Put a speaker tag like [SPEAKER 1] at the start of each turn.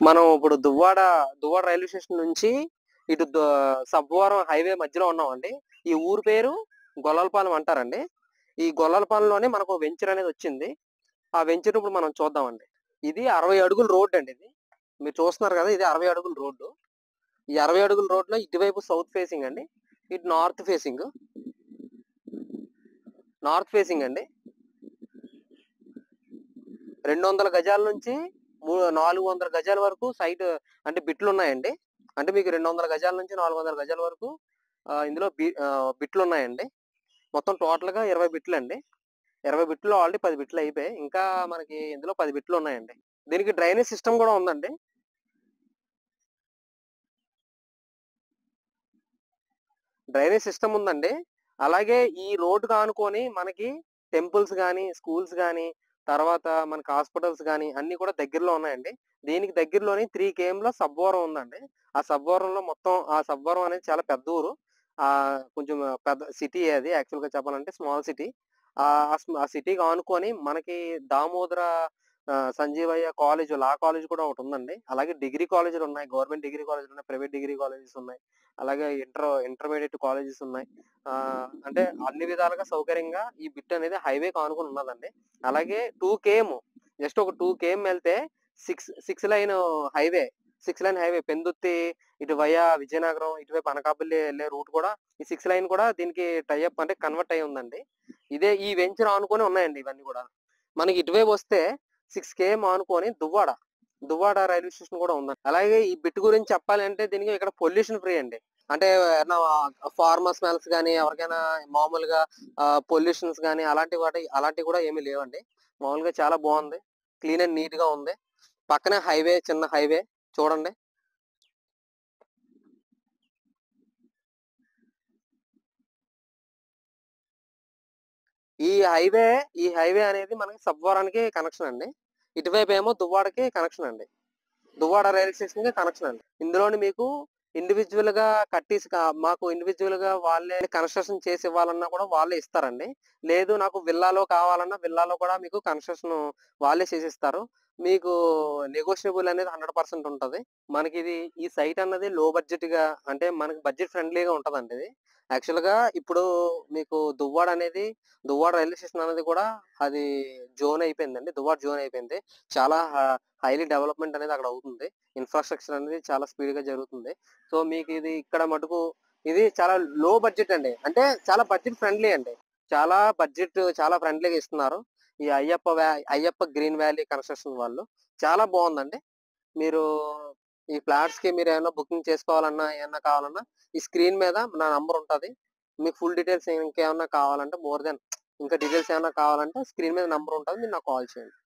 [SPEAKER 1] మనం ఇప్పుడు Duvvada railway station నుంచి ఇటు సబ్బవరం హైవే మధ్యలో ఉన్నామండి. ఈ ఊరు పేరు గొల్లలపాలెం అంటారండి. ఈ గొల్లలపాలెంలోనే మనకు వెంచర్ అనేది వచ్చింది. ఆ వెంచర్ ఇప్పుడు మనం చూద్దామండి. ఇది 60 అడుగుల రోడ్ అండి ఇది. మీరు చూస్తున్నారు కదా, ఇది 60 అడుగుల రోడ్డు. ఈ 60 అడుగుల రోడ్ లో ఇటువైపు సౌత్ ఫేసింగ్ అండి, ఇటు నార్త్ ఫేసింగ్ అండి. 200 గజాల నుంచి 400 గజాల వరకు సైట్ అంటే బిట్లు ఉన్నాయండి. అంటే మీకు 200 గజాల నుంచి 400 గజాల వరకు ఇందులో బిట్లు ఉన్నాయండి. మొత్తం టోటల్ గా 20 బిట్లు అండి. 20 బిట్లు ఆల్రెడీ 10 బిట్లు అయిపోయాయి. ఇంకా మనకి ఇందులో 10 బిట్లు ఉన్నాయండి. దీనికి డ్రైనేజ్ సిస్టమ్ కూడా ఉందండి. డ్రైనేజ్ సిస్టమ్ ఉందండి. అలాగే ఈ రోడ్డు ఆనుకొని మనకి టెంపుల్స్ గానీ, స్కూల్స్ గానీ, తర్వాత మనకి హాస్పిటల్స్ గానీ అన్ని కూడా దగ్గరలో ఉన్నాయండి. దీనికి దగ్గరలోని 3 కేఎంలో సబ్బవరం ఉందండి. ఆ సబ్బవరంలో మొత్తం ఆ సబ్బవరం అనేది చాలా పెద్ద ఊరు. కొంచెం పెద్ద సిటీ అది, యాక్చువల్‌గా చెప్పాలంటే స్మాల్ సిటీ. ఆ సిటీకి ఆనుకొని మనకి Damodara Sanjeevaiah college, law college కూడా ఒకటి ఉందండి. అలాగే డిగ్రీ కాలేజీలు ఉన్నాయి. గవర్నమెంట్ డిగ్రీ కాలేజీలు ఉన్నాయి. ప్రైవేట్ డిగ్రీ కాలేజెస్ ఉన్నాయి. అలాగే ఇంటర్మీడియట్ కాలేజెస్ ఉన్నాయి. అంటే అన్ని విధాలుగా సౌకర్యంగా ఈ బిట్ అనేది హైవేకి ఆనుకొని ఉన్నదండి. అలాగే 2 కేఎం, జస్ట్ ఒక 2 కేఎం వెళ్తే 6 line highway 6 line highway Pendurthi ఇటు వయా విజయనగరం ఇటువైపు అనకాపల్లి వెళ్ళే రూట్ కూడా ఈ 6 లైన్ కూడా దీనికి టైఅప్ అంటే కన్వర్ట్ అయి ఉందండి. ఈ వెంచర్ ఆనుకొని ఉన్నాయండి ఇవన్నీ కూడా. మనకి ఇటువైపు వస్తే 6 కేఎం ఆనుకొని దువ్వాడ రైల్వే స్టేషన్ కూడా ఉందండి. అలాగే ఈ బిట్ గురించి చెప్పాలి అంటే దీనికి ఇక్కడ పొల్యూషన్ ఫ్రీ అండి. అంటే ఫార్మర్ స్మెల్స్ గానీ, ఎవరికైనా మామూలుగా పొల్యూషన్స్ గానీ అలాంటివి కూడా ఏమీ లేవండి. మామూలుగా చాలా బాగుంది. క్లీన్ అండ్ నీట్ గా ఉంది. పక్కనే హైవే, చిన్న హైవే చూడండి. ఈ హైవే అనేది మనకి సబ్బవరానికి కనెక్షన్ అండి. ఇటువైపు ఏమో దువ్వాడకి కనెక్షన్ అండి. దువ్వాడ రైల్వే స్టేషన్ కి కనెక్షన్ అండి. ఇందులోని మీకు ఇండివిజువల్ గా మాకు ఇండివిజువల్ గా వాళ్ళే కన్స్ట్రక్షన్ చేసి ఇవ్వాలన్నా కూడా వాళ్ళే ఇస్తారండి. లేదు నాకు విల్లాలో కావాలన్నా విల్లాలో కూడా మీకు కన్స్ట్రక్షన్ వాళ్ళే చేసిస్తారు. మీకు నెగోషియబుల్ అనేది 100% ఉంటది. మనకి ఈ సైట్ అన్నది లో బడ్జెట్ గా, అంటే మనకి బడ్జెట్ ఫ్రెండ్లీగా ఉంటదండి. ఇది యాక్చువల్ గా ఇప్పుడు మీకు దువ్వాడ రైల్వే స్టేషన్ అనేది కూడా అది జోన్ అయిపోయిందండి. దువ్వాడ జోన్ అయిపోయింది. చాలా హైలీ డెవలప్మెంట్ అనేది అక్కడ అవుతుంది. ఇన్ఫ్రాస్ట్రక్చర్ అనేది చాలా స్పీడ్ గా జరుగుతుంది. సో మీకు ఇది ఇక్కడ మటుకు ఇది చాలా లో బడ్జెట్ అండి. అంటే చాలా బడ్జెట్ ఫ్రెండ్లీ అండి. చాలా ఫ్రెండ్లీగా ఇస్తున్నారు. ఈ అయ్యప్ప గ్రీన్ వ్యాలీ కన్స్ట్రక్షన్ వాళ్ళు చాలా బాగుందండి. మీరు ఈ ఫ్లాట్స్ కి మీరు ఏమైనా బుకింగ్ చేసుకోవాలన్నా, ఏమన్నా కావాలన్నా ఈ స్క్రీన్ మీద నా నంబర్ ఉంటది. మీకు ఫుల్ డీటెయిల్స్ ఇంకేమన్నా కావాలంటే ఇంకా డీటెయిల్స్ ఏమన్నా కావాలంటే స్క్రీన్ మీద నంబర్ ఉంటది. మీరు నాకు కాల్ చేయండి.